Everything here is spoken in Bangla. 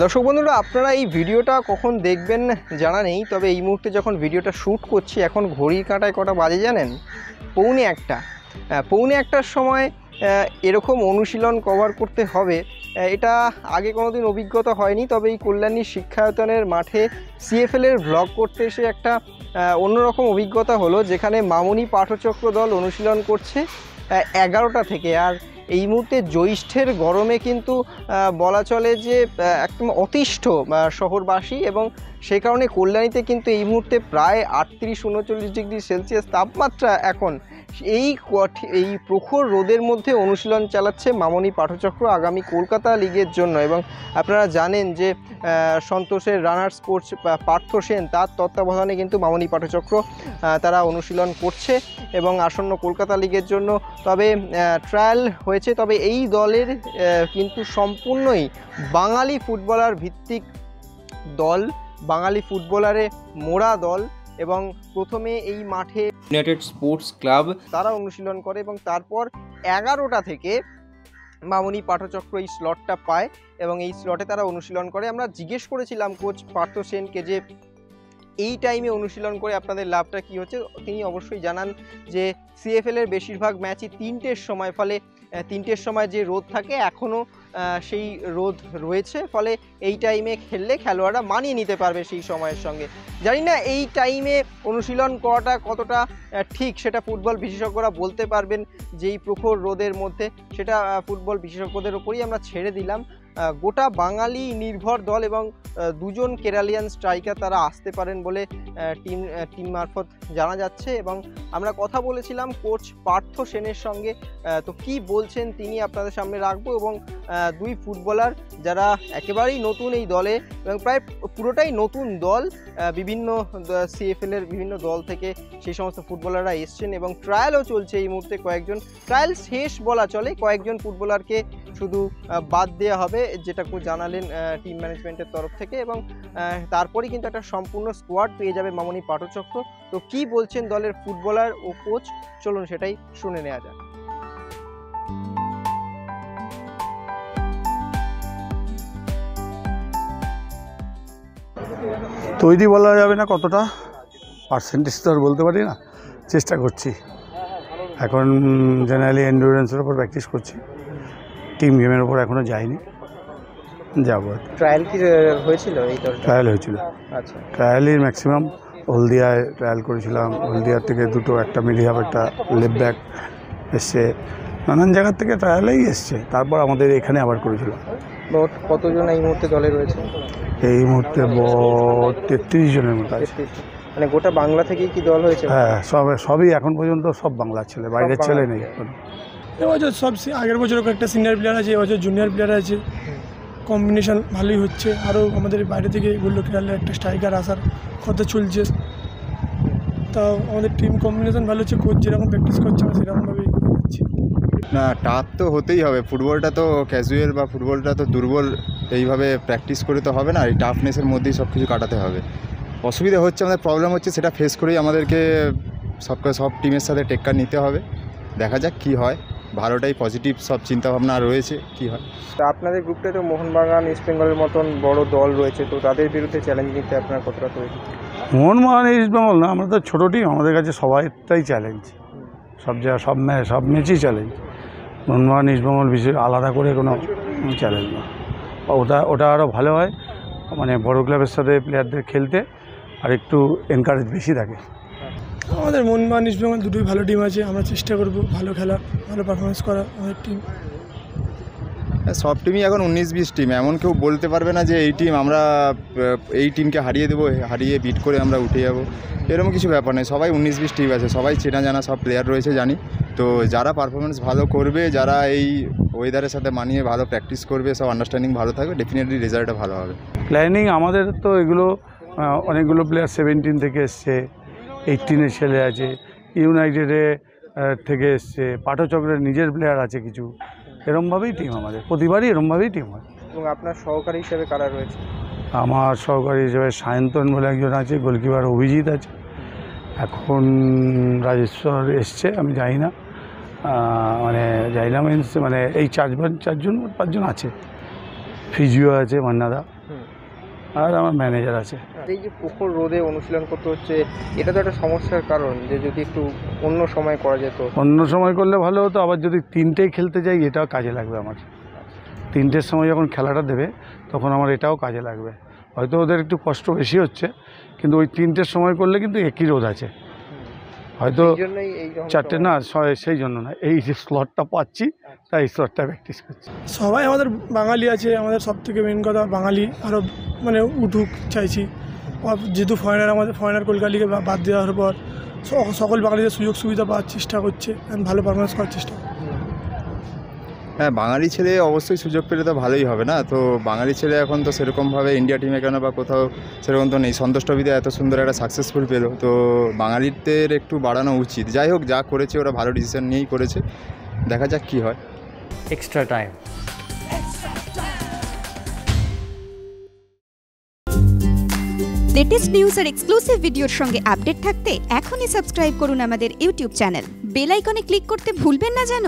দর্শক বন্ধুরা, আপনারা এই ভিডিওটা কখন দেখবেন জানা নেই, তবে এই মুহূর্তে যখন ভিডিওটা শ্যুট করছি এখন ঘড়ির কাঁটায় কটা বাজে জানেন? 1:45। 1:45টার সময় এরকম অনুশীলন কভার করতে হবে, এটা আগে কোনোদিন অভিজ্ঞতা হয়নি। তবে এই কল্যাণী শিক্ষায়তনের মাঠে সিএফএলের ভ্লগ করতে এসে একটা অন্যরকম অভিজ্ঞতা হলো, যেখানে মামনি পাঠচক্র দল অনুশীলন করছে 11টা থেকে। আর এই মুহূর্তে জ্যৈষ্ঠের গরমে কিন্তু বলা চলে যে একদম অতিষ্ঠ শহরবাসী, এবং সেই কারণে কল্যাণীতে কিন্তু এই মুহূর্তে প্রায় 38-39 ডিগ্রি সেলসিয়াস তাপমাত্রা। এখন এই প্রখর রোদের মধ্যে অনুশীলন চালাচ্ছে মামনি পাঠচক্র আগামী কলকাতা লিগের জন্য। এবং আপনারা জানেন যে সন্তোষের রানার্স কোচ পার্থ সেন, তার তত্ত্বাবধানে কিন্তু মামনি পাঠচক্র তারা অনুশীলন করছে এবং আসন্ন কলকাতা লিগের জন্য। তবে ট্রায়াল হয়েছে, তবে এই দলের কিন্তু সম্পূর্ণই বাঙালি ফুটবলার ভিত্তিক দল, বাঙালি ফুটবলারে মোড়া দল। এবং প্রথমে এই মাঠে ইউনাইটেড স্পোর্টস ক্লাব তারা অনুশীলন করে এবং তারপর 11টা থেকে মামনি পাঠচক্র এই স্লটটা পায় এবং এই স্লটে তারা অনুশীলন করে। আমরা জিজ্ঞেস করেছিলাম কোচ পার্থ সেনকে যে এই টাইমে অনুশীলন করে আপনাদের লাভটা কী হচ্ছে। তিনি অবশ্যই জানান যে সিএফএলের বেশিরভাগ ম্যাচই 3টের সময়, ফলে 3টের সময় যে রোদ থাকে এখনও সেই রোদ রয়েছে, ফলে এই টাইমে খেললে খেলোয়াড়রা মানিয়ে নিতে পারবে সেই সময়ের সঙ্গে। জানি না এই টাইমে অনুশীলন করাটা কতটা ঠিক, সেটা ফুটবল বিশেষজ্ঞরা বলতে পারবেন। যেই প্রখর রোদের মধ্যে সেটা ফুটবল বিশেষজ্ঞদের ওপরই আমরা ছেড়ে দিলাম। গোটা বাঙালি নির্ভর দল এবং 2জন কেরালিয়ান স্ট্রাইকার তারা আসতে পারেন বলে টিম মারফত জানা যাচ্ছে। এবং আমরা কথা বলেছিলাম কোচ পার্থ সেনের সঙ্গে, তো কি বলছেন তিনি আপনাদের সামনে রাখবো। এবং দুই ফুটবলার যারা একেবারেই নতুন এই দলে এবং প্রায় পুরোটাই নতুন দল, বিভিন্ন সিএফএলের বিভিন্ন দল থেকে সেই সমস্ত ফুটবলাররা এসছেন এবং ট্রায়ালও চলছে এই মুহূর্তে। কয়েকজন ট্রায়াল শেষ বলা চলে, কয়েকজন ফুটবলারকে শুধু বাদ দেওয়া হবে, যেটা জানালেন টিম ম্যানেজমেন্টের তরফ থেকে। এবং তারপরেই কিন্তু একটা সম্পূর্ণ স্কোয়াড পেয়ে যাবে মামনি পাঠচক্র। তো কি বলছেন দলের ফুটবলার ও কোচ, চলুন সেটাই শুনে নেওয়া যাক। তৈরি বলা যাবে না, কতটা পার্সেন্টেজ তো আর বলতে পারি না, চেষ্টা করছি। এখন জেনারেলি এন্ডুরেন্সের ওপর প্র্যাকটিস করছি, টিম গেমের ওপর এখনও যাইনি, যাবো। ট্রায়াল কি হয়েছিল? এই ট্রায়াল হয়েছিল। আচ্ছা, ট্রায়ালই ম্যাক্সিমাম হলদিয়ায় ট্রায়াল করেছিলাম। হলদিয়ার থেকে দুটো, একটা মিডিয়াম, একটা লেফট ব্যাক এসছে, নানান জায়গার থেকে ট্রায়ালেই এসছে। তারপর আমাদের এখানে আবার করেছিলাম। কতজন এই মুহূর্তে দলে রয়েছে? এই মুহূর্তে 33 জনের মতো আছে। মানে গোটা বাংলা থেকেই কি দল হয়েছে? হ্যাঁ, সবই এখন পর্যন্ত সব বাংলার ছেলে, বাইরের ছেলে নেই। এবছর সব আগের বছরও কয়েকটা সিনিয়র প্লেয়ার আছে, এবছর জুনিয়র প্লেয়ার আছে, কম্বিনেশন ভালোই হচ্ছে। আরও আমাদের বাইরে থেকে বললো কেরালার একটা স্ট্রাইকার আসার কথা চলছে, তাও আমাদের টিম কম্বিনেশন ভালো হচ্ছে। কোচ যেরকম প্র্যাকটিস করছে আমরা সেরকমভাবেই করছি। না, টাফ তো হতেই হবে। ফুটবলটা তো ক্যাজুয়াল বা ফুটবলটা তো দুর্বল, এইভাবে প্র্যাকটিস করে তো হবে না। এই টাফনেসের মধ্যেই সব কিছু কাটাতে হবে। অসুবিধা হচ্ছে, আমাদের প্রবলেম হচ্ছে, সেটা ফেস করেই আমাদেরকে সব টিমের সাথে টেক্কার নিতে হবে। দেখা যাক কি হয়, ভালোটাই পজিটিভ সব চিন্তাভাবনা রয়েছে, কি হয়। তা আপনাদের গ্রুপে তো মোহনবাগান, ইস্ট বেঙ্গলের মতন বড় দল রয়েছে, তো তাদের বিরুদ্ধে চ্যালেঞ্জ নিতে আপনার কতটা তৈরি? মোহনবাগান, ইস্ট বেঙ্গল না, আমরা তো ছোটো টিম, আমাদের কাছে সবাইটাই চ্যালেঞ্জ, সব ম্যাচই চ্যালেঞ্জ। মোহনবাগান, ইস্ট বেঙ্গল বিশেষ আলাদা করে কোনো চ্যালেঞ্জ না। ওটা আরও ভালো হয়, মানে বড় ক্লাবের সাথে প্লেয়ারদের খেলতে আর একটু এনকারেজ বেশি থাকে। আমাদের মোহনবাগান, ইস্ট বেঙ্গল দুটোই ভালো টিম আছে, আমরা চেষ্টা করব ভালো খেলা, ভালো পারফরমেন্স করা আমাদের টিম। সব টিমই এখন 19-20 টিম, এমন কেউ বলতে পারবে না যে এই টিম আমরা এই টিমকে হারিয়ে দেবো, হারিয়ে বিট করে আমরা উঠে যাব, এরকম কিছু ব্যাপার নেই। সবাই 19-20 টিম আছে, সবাই চেনা জানা সব প্লেয়ার রয়েছে জানি। তো যারা পারফরমেন্স ভালো করবে, যারা এই ওয়েদারের সাথে মানিয়ে ভালো প্র্যাকটিস করবে, সব আন্ডারস্ট্যান্ডিং ভালো থাকবে, ডেফিনেটলি রেজাল্টটা ভালো হবে। প্ল্যানিং আমাদের তো এগুলো, অনেকগুলো প্লেয়ার 17 থেকে এসছে, 18-এর ছেলে আছে, ইউনাইটেডে থেকে এসছে, পাঠচক্রের নিজের প্লেয়ার আছে কিছু। এরমভাবেই টিম আমাদের, প্রতিবারই এরমভাবেই টিম হয়। এবং আপনার সহকারী হিসেবে কারা রয়েছে? আমার সহকারী হিসেবে সায়ন্তন বলে একজন আছে, গোলকিপার অভিজিৎ আছে, এখন রাজেশ্বর এসছে, আমি জানি না, মানে জানি না মিনস মানে এই পাঁচজন আছে, ফিজিও আছে মান্নাদা, আর আমার ম্যানেজার আছে। এই যে প্রখর রোদে অনুশীলন করতে হচ্ছে, এটা তো একটা সমস্যার কারণ, যে যদি একটু অন্য সময় করা যেত। অন্য সময় করলে ভালো হতো, আবার যদি 3টেই খেলতে যাই এটাও কাজে লাগবে আমার। 3টের সময় যখন খেলাটা দেবে তখন আমার এটাও কাজে লাগবে। হয়তো ওদের একটু কষ্ট বেশি হচ্ছে, কিন্তু ওই 3টের সময় করলে কিন্তু একই রোদ আছে, হয়তো 4টে না, সেই জন্য না, এই যে স্লটটা পাচ্ছি তাই স্লটটা প্র্যাকটিস করছি। সবাই আমাদের বাঙালি আছে, আমাদের সব থেকে মেন কথা বাঙালি আরও মানে উঠুক চাইছি। যেহেতু ফরেনার কলকাতা লিগে বাদ দেওয়ার পর সকল বাঙালিদের সুযোগ সুবিধা পাওয়ার চেষ্টা করছে, ভালো পারফরমেন্স করার চেষ্টা করছে। হ্যাঁ, বাঙালি ছেলে অবশ্যই সুযোগ পেলে তো ভালোই হবে না। তো বাঙালি ছেলে এখন তো সেরকমভাবে ইন্ডিয়া টিমে কেন বা কোথাও সেরকম তো নেই। সন্তোষ ট্রফিতে এত সুন্দর একটা সাকসেসফুল পেলো, তো বাঙালিদের একটু বাড়ানো উচিত। যাই হোক, যা করেছে ওরা ভালো ডিসিশন নিয়েই করেছে, দেখা যাক কী হয়। extra time. লেটেস্ট নিউজ আর এক্সক্লুসিভ ভিডিওর সঙ্গে আপডেট থাকতে এখনই সাবস্ক্রাইব করুন আমাদের ইউটিউব চ্যানেল। বেল আইকনে ক্লিক করতে ভুলবেন না যেন।